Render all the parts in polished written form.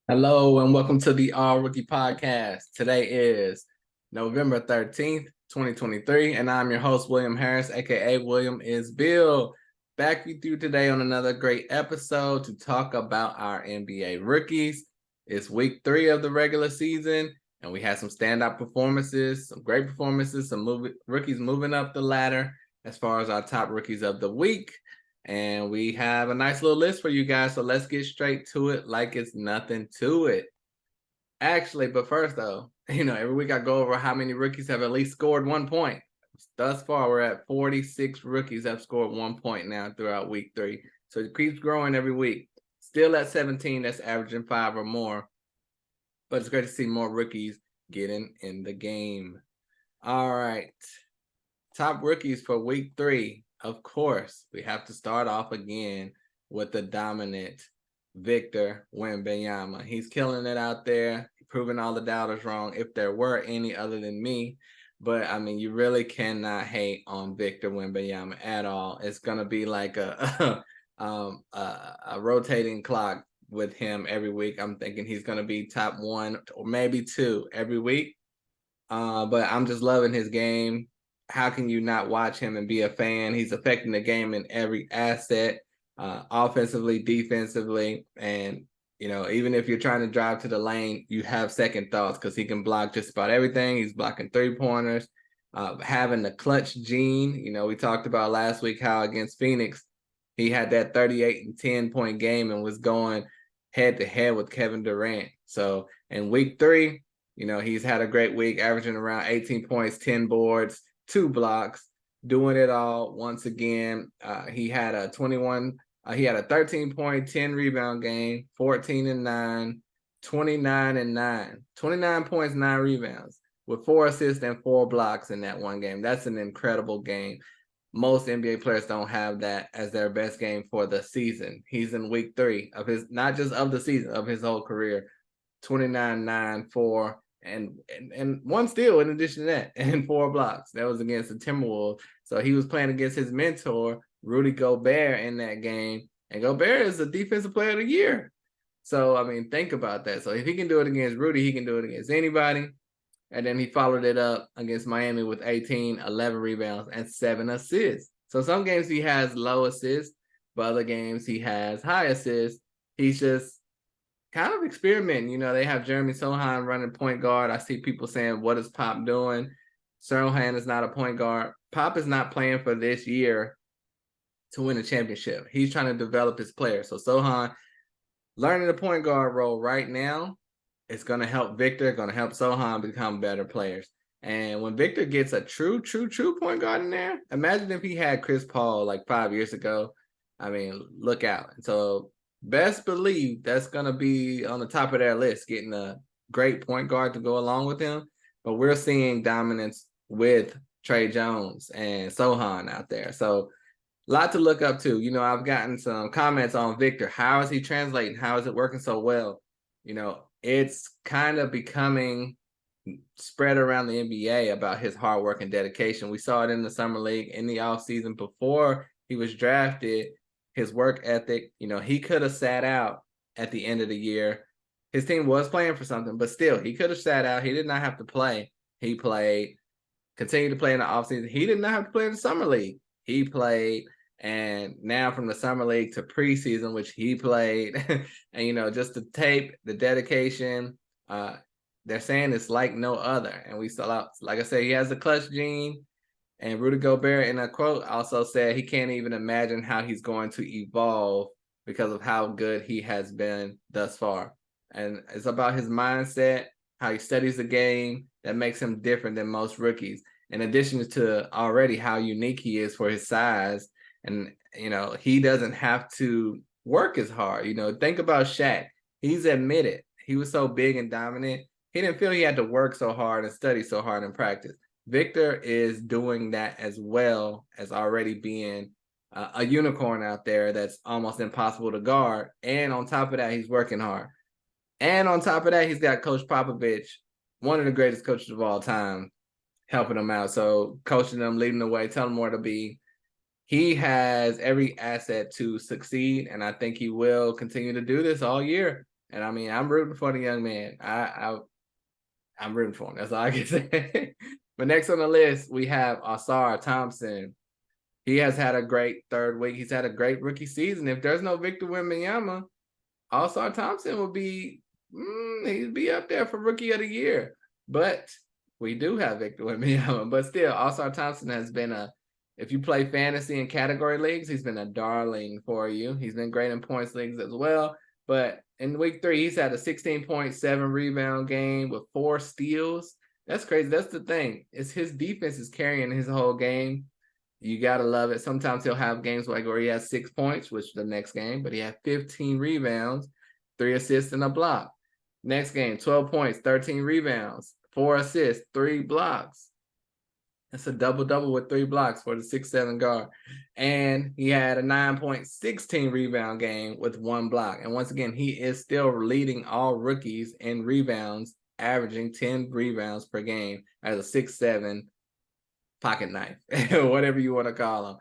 Hello and welcome to the All Rookie Podcast. Today is November 13th, 2023, and I'm your host, William Harris, aka William is Bill. Back with you today on another great episode to talk about our NBA rookies. It's week 3 of the regular season, and we had some standout performances, some great performances, some rookies moving up the ladder as far as our top rookies of the week. And we have a nice little list for you guys. So let's get straight to it like it's nothing to it. Actually, but first though, every week I go over how many rookies have at least scored 1 point. Thus far, we're at 46 rookies have scored 1 point now throughout week 3. So it keeps growing every week. Still at 17, that's averaging 5 or more. But it's great to see more rookies getting in the game. All right. Top rookies for week 3. Of course, we have to start off again with the dominant Victor Wembanyama. He's killing it out there, proving all the doubters wrong, if there were any other than me. But, I mean, you really cannot hate on Victor Wembanyama at all. It's going to be like a rotating clock with him every week. I'm thinking he's going to be top 1 or maybe 2 every week. But I'm just loving his game. How can you not watch him and be a fan? He's affecting the game in every asset, offensively, defensively. And, even if you're trying to drive to the lane, you have second thoughts because he can block just about everything. He's blocking 3-pointers, having the clutch gene. We talked about last week how against Phoenix, he had that 38 and 10-point game and was going head to head with Kevin Durant. So in week 3, he's had a great week, averaging around 18 points, 10 boards, 2 blocks, doing it all once again. He had a 13-point, 10 rebound game, 14 and 9, 29 and 9, 29 points, 9 rebounds with 4 assists and 4 blocks in that one game. That's an incredible game. Most NBA players don't have that as their best game for the season. He's in week 3 of his, not just of the season, of his whole career. 29, 9, 4, and 1 steal in addition to that, and 4 blocks. That was against the Timberwolves. So he was playing against his mentor, Rudy Gobert, in that game. And Gobert is the defensive player of the year. So, I mean, think about that. So if he can do it against Rudy, he can do it against anybody. And then he followed it up against Miami with 18, 11 rebounds, and 7 assists. So some games he has low assists, but other games he has high assists. He's just kind of experimenting. They have Jeremy Sohan running point guard. I see people saying, what is Pop doing? Sohan is not a point guard. Pop is not playing for this year to win a championship. He's trying to develop his players. So Sohan learning the point guard role right now, it's going to help Victor, going to help Sohan become better players. And when Victor gets a true point guard in there, imagine if he had Chris Paul like 5 years ago. I mean, look out. So best believe that's going to be on the top of their list, getting a great point guard to go along with him. But we're seeing dominance with Trey Jones and Sohan out there. So a lot to look up to. I've gotten some comments on Victor. How is he translating? How is it working so well? It's kind of becoming spread around the NBA about his hard work and dedication. We saw it in the summer league, in the offseason before he was drafted. His work ethic, he could have sat out at the end of the year. His team was playing for something, but still, he could have sat out. He did not have to play. He played, continued to play in the offseason. He did not have to play in the summer league. He played, and now from the summer league to preseason, which he played, and, just the tape, the dedication, they're saying it's like no other. And we saw, like I said, he has the clutch gene. And Rudy Gobert, in a quote, also said he can't even imagine how he's going to evolve because of how good he has been thus far. And it's about his mindset, how he studies the game that makes him different than most rookies. In addition to already how unique he is for his size. And, he doesn't have to work as hard. Think about Shaq. He's admitted he was so big and dominant. He didn't feel he had to work so hard and study so hard in practice. Victor is doing that as well as already being a unicorn out there that's almost impossible to guard. And on top of that, he's working hard. And on top of that, he's got Coach Popovich, one of the greatest coaches of all time, helping him out. So coaching them, leading the way, telling him where to be. He has every asset to succeed, and I think he will continue to do this all year. And I mean, I'm rooting for the young man. I'm rooting for him. That's all I can say. But next on the list, we have Ausar Thompson. He has had a great third week. He's had a great rookie season. If there's no Victor Wembanyama, Ausar Thompson will be he'd be up there for rookie of the year. But we do have Victor Wembanyama. But still, Ausar Thompson has been if you play fantasy and category leagues, he's been a darling for you. He's been great in points leagues as well. But in week 3, he's had a 16.7 rebound game with 4 steals. That's crazy. That's the thing. It's his defense is carrying his whole game. You got to love it. Sometimes he'll have games like where he has 6 points, which is the next game, but he had 15 rebounds, 3 assists, and a block. Next game, 12 points, 13 rebounds, 4 assists, 3 blocks. That's a double-double with 3 blocks for the 6'7" guard. And he had a 9.16 rebound game with 1 block. And once again, he is still leading all rookies in rebounds, averaging 10 rebounds per game as a 6'7" pocket knife, whatever you want to call him.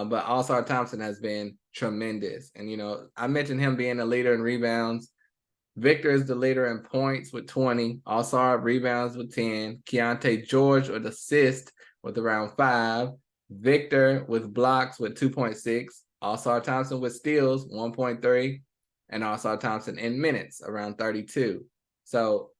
But Ausar Thompson has been tremendous. And, you know, I mentioned him being a leader in rebounds. Victor is the leader in points with 20. Ausar rebounds with 10. Keontae George with assists with around 5. Victor with blocks with 2.6. Ausar Thompson with steals 1.3. And Ausar Thompson in minutes around 32. So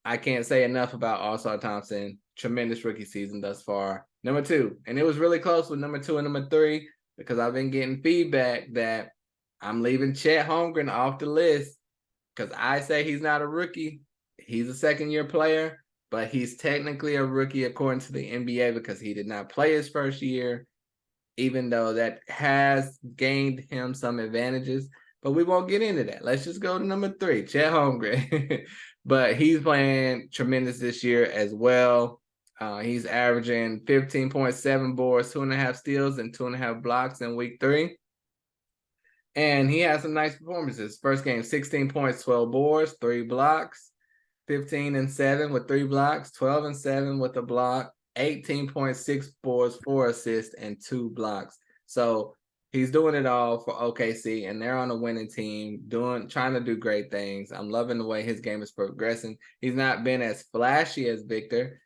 I can't say enough about Ausar Thompson. Tremendous rookie season thus far. Number 2, and it was really close with number 2 and number 3 because I've been getting feedback that I'm leaving Chet Holmgren off the list because I say he's not a rookie. He's a second-year player, but he's technically a rookie according to the NBA because he did not play his first year, even though that has gained him some advantages. But we won't get into that. Let's just go to number 3, Chet Holmgren. But he's playing tremendous this year as well. He's averaging 15.7 boards, 2.5 steals, and 2.5 blocks in week 3. And he has some nice performances. First game, 16 points, 12 boards, 3 blocks, 15-7 with 3 blocks, 12-7 with a block, 18.6 boards, 4 assists, and 2 blocks. So he's doing it all for OKC, and they're on a winning team, trying to do great things. I'm loving the way his game is progressing. He's not been as flashy as Victor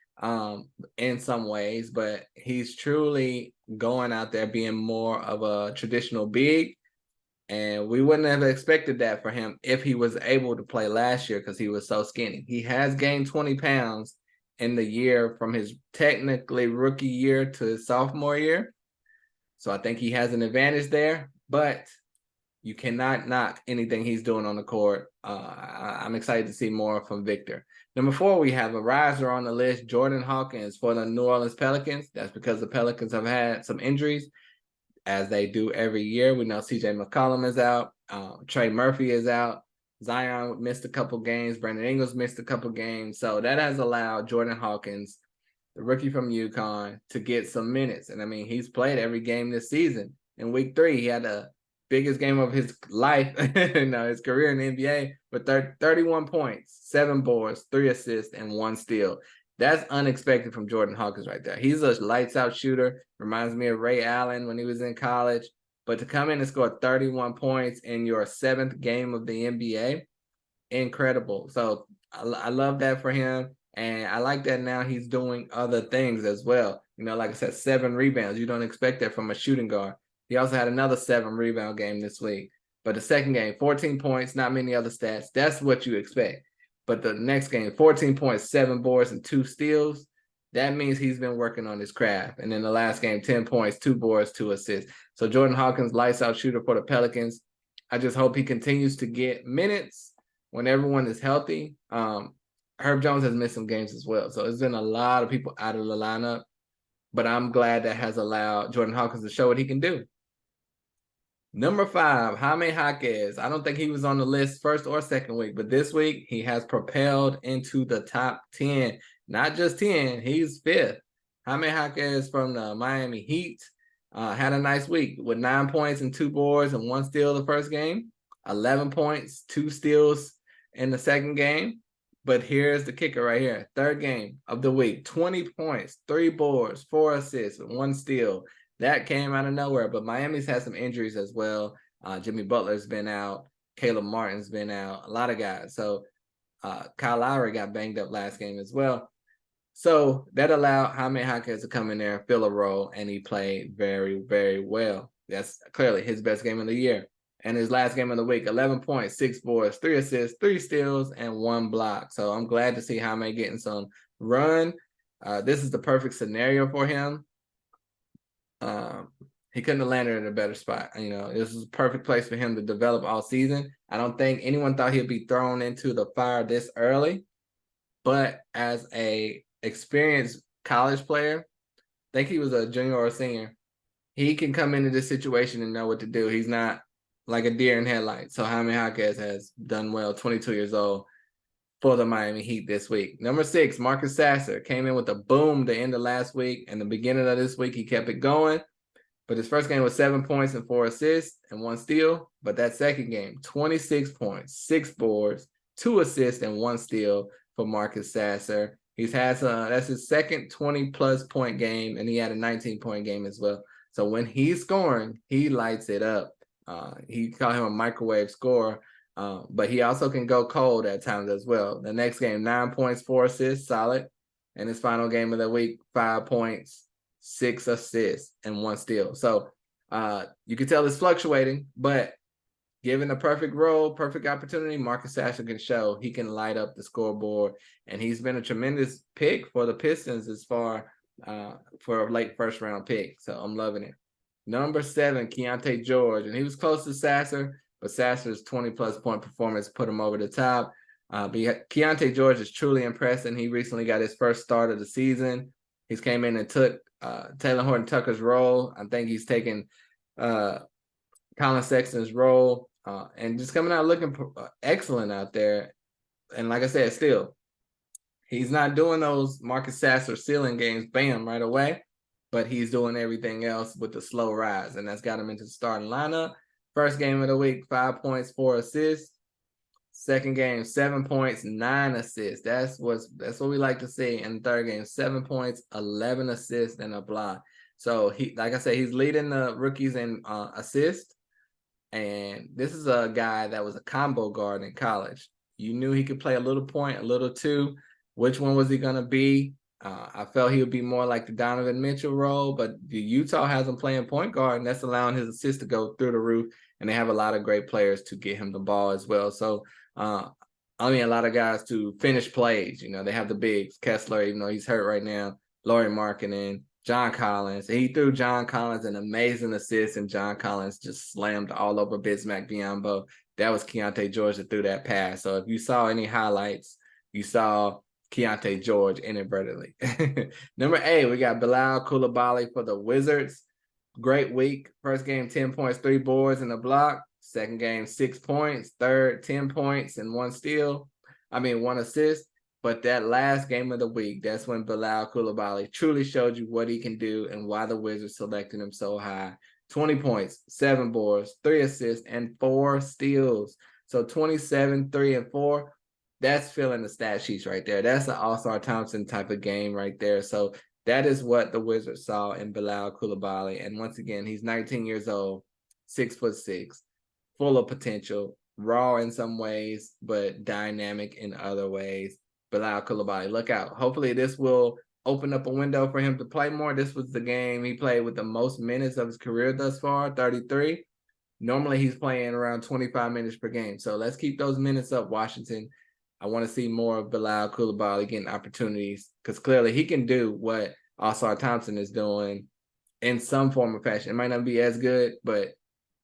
in some ways, but he's truly going out there being more of a traditional big. And we wouldn't have expected that for him if he was able to play last year because he was so skinny. He has gained 20 pounds in the year from his technically rookie year to his sophomore year. So I think he has an advantage there, but you cannot knock anything he's doing on the court. I'm excited to see more from Victor. Number 4, we have a riser on the list, Jordan Hawkins for the New Orleans Pelicans. That's because the Pelicans have had some injuries, as they do every year. We know CJ McCollum is out. Trey Murphy is out. Zion missed a couple games. Brandon Ingles missed a couple games. So that has allowed Jordan Hawkins, the rookie from UConn, to get some minutes. And I mean, he's played every game this season. In week 3, he had the biggest game of his life, his career in the NBA, with 31 points, 7 boards, 3 assists, and 1 steal. That's unexpected from Jordan Hawkins right there. He's a lights-out shooter. Reminds me of Ray Allen when he was in college. But to come in and score 31 points in your 7th game of the NBA, incredible. So I love that for him. And I like that now he's doing other things as well. You know, like I said, 7 rebounds. You don't expect that from a shooting guard. He also had another 7-rebound game this week. But the second game, 14 points, not many other stats. That's what you expect. But the next game, 14 points, 7 boards, and 2 steals. That means he's been working on his craft. And then the last game, 10 points, 2 boards, 2 assists. So Jordan Hawkins, lights out shooter for the Pelicans. I just hope he continues to get minutes when everyone is healthy. Herb Jones has missed some games as well. So there's been a lot of people out of the lineup. But I'm glad that has allowed Jordan Hawkins to show what he can do. Number 5, Jaime Jaquez. I don't think he was on the list first or second week, but this week he has propelled into the top 10. Not just 10, he's 5th. Jaime Jaquez from the Miami Heat had a nice week with 9 points and 2 boards and 1 steal the first game, 11 points, 2 steals in the second game. But here's the kicker right here. Third game of the week, 20 points, 3 boards, 4 assists, 1 steal. That came out of nowhere, but Miami's had some injuries as well. Jimmy Butler's been out. Caleb Martin's been out, a lot of guys. So Kyle Lowry got banged up last game as well. So that allowed Jaime Jaquez to come in there and fill a role, and he played very, very well. That's clearly his best game of the year. And his last game of the week, 11 points, 6 boards, 3 assists, 3 steals, and 1 block. So I'm glad to see Jaime getting some run. This is the perfect scenario for him. He couldn't have landed in a better spot. This is a perfect place for him to develop all season. I don't think anyone thought he'd be thrown into the fire this early, but as a experienced college player, I think he was a junior or a senior, he can come into this situation and know what to do. He's not like a deer in headlights. So Jaime Jaquez has done well, 22 years old, for the Miami Heat this week. Number 6, Marcus Sasser came in with a boom the end of last week, and the beginning of this week he kept it going. But his first game was 7 points and 4 assists and 1 steal. But that second game, 26 points, 6 boards, 2 assists, and 1 steal for Marcus Sasser. He's had that's his second 20-plus point game, and he had a 19-point game as well. So when he's scoring, he lights it up. He called him a microwave scorer, but he also can go cold at times as well. The next game, 9 points, 4 assists, solid. And his final game of the week, 5 points, 6 assists, and 1 steal. So you can tell it's fluctuating, but given the perfect role, perfect opportunity, Marcus Sasser can show he can light up the scoreboard. And he's been a tremendous pick for the Pistons as far for a late first-round pick. So I'm loving it. Number 7, Keyonte George. And he was close to Sasser, but Sasser's 20-plus point performance put him over the top. But Keyonte George is truly impressive. He recently got his first start of the season. He's came in and took Taylor Horton-Tucker's role. I think he's taken Colin Sexton's role and just coming out looking excellent out there. And like I said, still, he's not doing those Marcus Sasser ceiling games, bam, right away, but he's doing everything else with the slow rise, and that's got him into the starting lineup. First game of the week, 5 points, 4 assists. Second game, 7 points, 9 assists. That's what we like to see. In the third game, 7 points, 11 assists, and a block. So like I said, he's leading the rookies in assists. And this is a guy that was a combo guard in college. You knew he could play a little point, a little two. Which one was he gonna be? I felt he would be more like the Donovan Mitchell role, but the Utah has him playing point guard, and that's allowing his assists to go through the roof. And they have a lot of great players to get him the ball as well. So a lot of guys to finish plays. They have the bigs, Kessler, even though he's hurt right now, Lauri Markkanen, John Collins. He threw John Collins an amazing assist, and John Collins just slammed all over Bismack Biyombo. That was Keyonte George that threw that pass. So if you saw any highlights, you saw Keyonte George inadvertently. Number 8, we got Bilal Coulibaly for the Wizards. Great week. First game, 10 points, 3 boards, and a block. Second game, 6 points. Third, 10 points and 1 assist. But that last game of the week, that's when Bilal Coulibaly truly showed you what he can do and why the Wizards selected him so high. 20 points, 7 boards, 3 assists, and 4 steals. So 27, 3, and 4. That's filling the stat sheets right there. That's an All-Star Thompson type of game right there. So that is what the Wizards saw in Bilal Coulibaly. And once again, he's 19 years old, 6'6", full of potential, raw in some ways, but dynamic in other ways. Bilal Coulibaly, look out. Hopefully this will open up a window for him to play more. This was the game he played with the most minutes of his career thus far, 33. Normally he's playing around 25 minutes per game. So let's keep those minutes up, Washington. I want to see more of Bilal Coulibaly getting opportunities because clearly he can do what All-Star Thompson is doing in some form or fashion. It might not be as good, but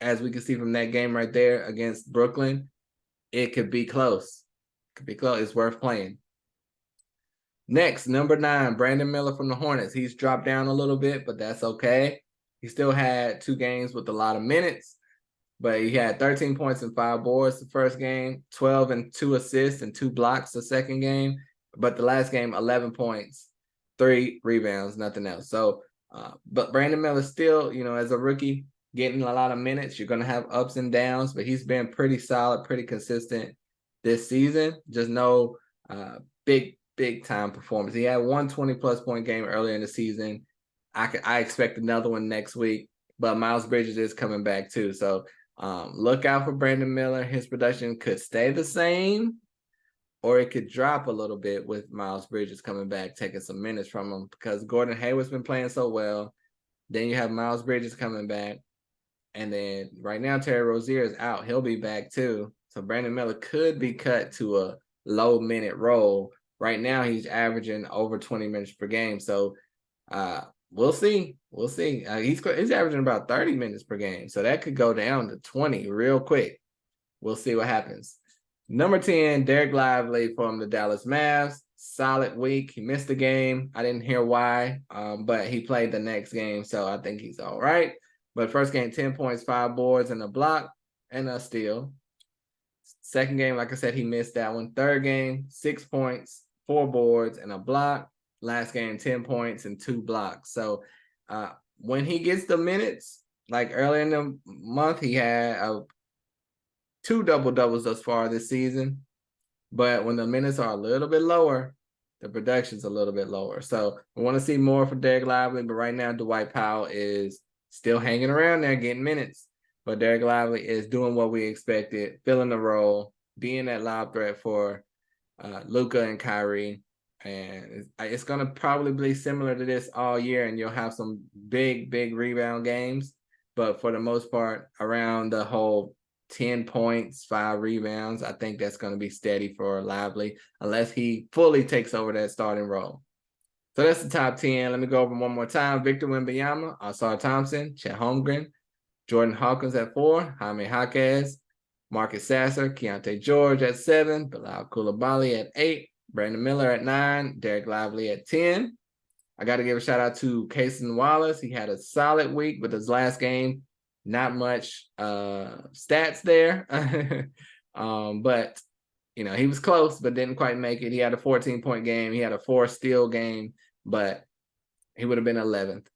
as we can see from that game right there against Brooklyn, it could be close. It could be close. It's worth playing. Next, number 9, Brandon Miller from the Hornets. He's dropped down a little bit, but that's okay. He still had 2 games with a lot of minutes, but he had 13 points and 5 boards the first game, 12 and 2 assists and 2 blocks the second game. But the last game, 11 points, 3 rebounds, nothing else. So, but Brandon Miller still, as a rookie, getting a lot of minutes. You're going to have ups and downs, but he's been pretty solid, pretty consistent this season. Just no big time performance. He had 1 20-plus point game earlier in the season. I expect another one next week, but Miles Bridges is coming back too. So Look out for Brandon Miller. His production could stay the same, or it could drop a little bit with Miles Bridges coming back, taking some minutes from him, because Gordon Hayward's been playing so well. Then you have Miles Bridges coming back. And then right now, Terry Rozier is out. He'll be back too. So Brandon Miller could be cut to a low minute role. Right now, he's averaging over 20 minutes per game. So we'll see. We'll see. He's averaging about 30 minutes per game. So that could go down to 20 real quick. We'll see what happens. Number 10, Derek Lively from the Dallas Mavs. Solid week. He missed the game. I didn't hear why, but he played the next game, so I think he's all right. But first game, 10 points, 5 boards, and a block, and a steal. Second game, like I said, he missed that one. Third game, 6 points, 4 boards, and a block. Last game, 10 points and 2 blocks. So when he gets the minutes, like earlier in the month, he had 2 double-doubles thus far this season. But when the minutes are a little bit lower, the production's a little bit lower. So we want to see more for Derek Lively, but right now Dwight Powell is still hanging around there getting minutes. But Derek Lively is doing what we expected, filling the role, being that lob threat for Luka and Kyrie. And it's going to probably be similar to this all year, and you'll have some big rebound games. But for the most part, around the whole 10 points, 5 rebounds, I think that's going to be steady for Lively unless he fully takes over that starting role. So that's the top 10. Let me go over one more time. Victor Wembanyama, Ausar Thompson, Chet Holmgren, Jordan Hawkins at 4, Jaime Jaquez, Marcus Sasser, Keontae George at 7, Bilal Coulibaly at 8, Brandon Miller at 9, Derek Lively at 10. I got to give a shout out to Cason Wallace. He had a solid week with his last game. Not much stats there, but he was close, but didn't quite make it. He had a 14-point game. He had a 4-steal game, but he would have been 11th.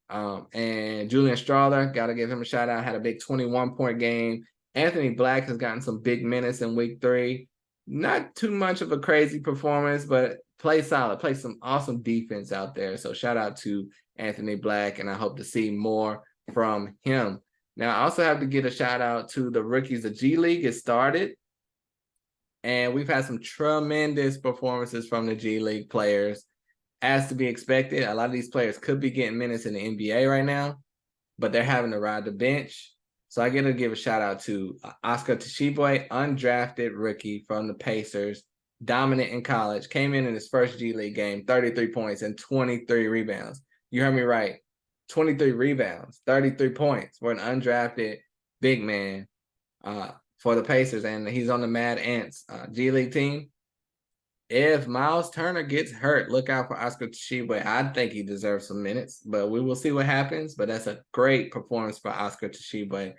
And Julian Strawther, got to give him a shout out, had a big 21-point game. Anthony Black has gotten some big minutes in week 3. Not too much of a crazy performance, but play solid, play some awesome defense out there. So shout out to Anthony Black, and I hope to see more from him. Now, I also have to give a shout out to the rookies. The G League has started, and we've had some tremendous performances from the G League players. As to be expected, a lot of these players could be getting minutes in the NBA right now, but they're having to ride the bench. So I get to give a shout out to Oscar Tshiebwe, undrafted rookie from the Pacers, dominant in college, came in his first G League game, 33 points and 23 rebounds. You heard me right. 23 rebounds, 33 points for an undrafted big man for the Pacers, and he's on the Mad Ants G League team. If Miles Turner gets hurt, look out for Oscar Tshiebwe. I think he deserves some minutes, but we will see what happens. But that's a great performance for Oscar Tshiebwe.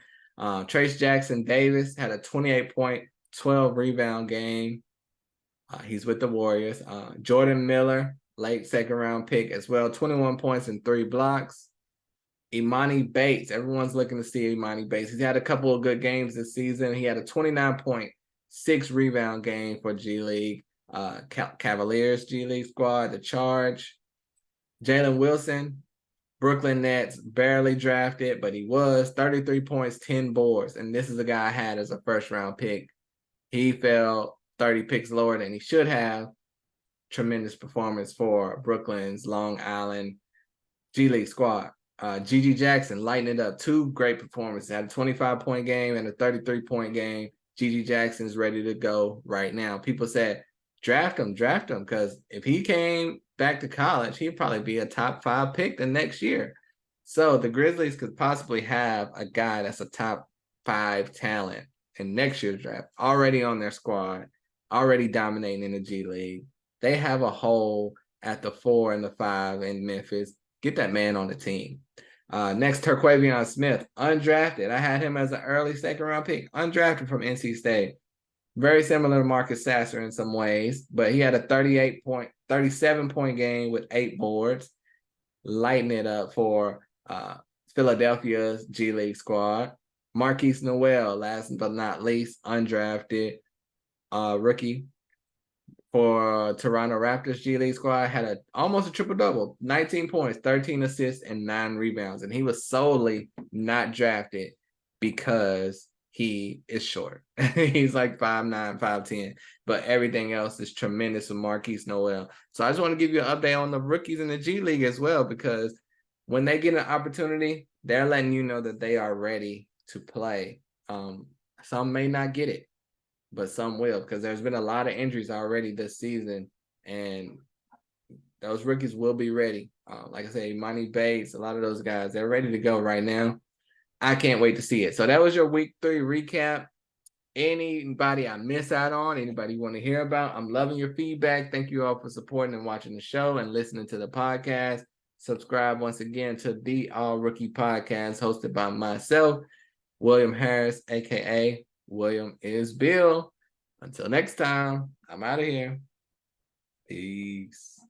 Trace Jackson Davis had a 28-point, 12-rebound game. He's with the Warriors. Jordan Miller, late second-round pick as well, 21 points and 3 blocks. Imani Bates, everyone's looking to see Imani Bates. He's had a couple of good games this season. He had a 29-point, 6-rebound game for G League. Cavaliers G League squad, the Charge. Jalen Wilson, Brooklyn Nets, barely drafted, but he was 33 points, 10 boards. And this is a guy I had as a first-round pick. He fell 30 picks lower than he should have. Tremendous performance for Brooklyn's Long Island G League squad. Gigi Jackson lighting it up. 2 great performances. Had a 25-point game and a 33-point game. Gigi Jackson's ready to go right now. People said, draft him, because if he came back to college, he'd probably be a top 5 pick the next year. So the Grizzlies could possibly have a guy that's a top 5 talent in next year's draft, already on their squad, already dominating in the G League. They have a hole at the 4 and the 5 in Memphis. Get that man on the team. Next, Terquavion Smith, undrafted. I had him as an early second-round pick, undrafted from NC State. Very similar to Marcus Sasser in some ways, but he had a 37-point game with 8 boards, lighting it up for Philadelphia's G League squad. Marquise Noel, last but not least, undrafted rookie for Toronto Raptors G League squad, had almost a triple-double, 19 points, 13 assists, and 9 rebounds. And he was solely not drafted because he is short. He's like 5'9", 5'10", but everything else is tremendous with Marquise Noel. So I just want to give you an update on the rookies in the G League as well, because when they get an opportunity, they're letting you know that they are ready to play. Some may not get it, but some will, because there's been a lot of injuries already this season, and those rookies will be ready. Like I say, Monty Bates, a lot of those guys, they're ready to go right now. I can't wait to see it. So that was your week 3 recap. Anybody I miss out on, anybody you want to hear about, I'm loving your feedback. Thank you all for supporting and watching the show and listening to the podcast. Subscribe once again to the All Rookie Podcast, hosted by myself, William Harris, aka William is Bill. Until next time, I'm out of here. Peace.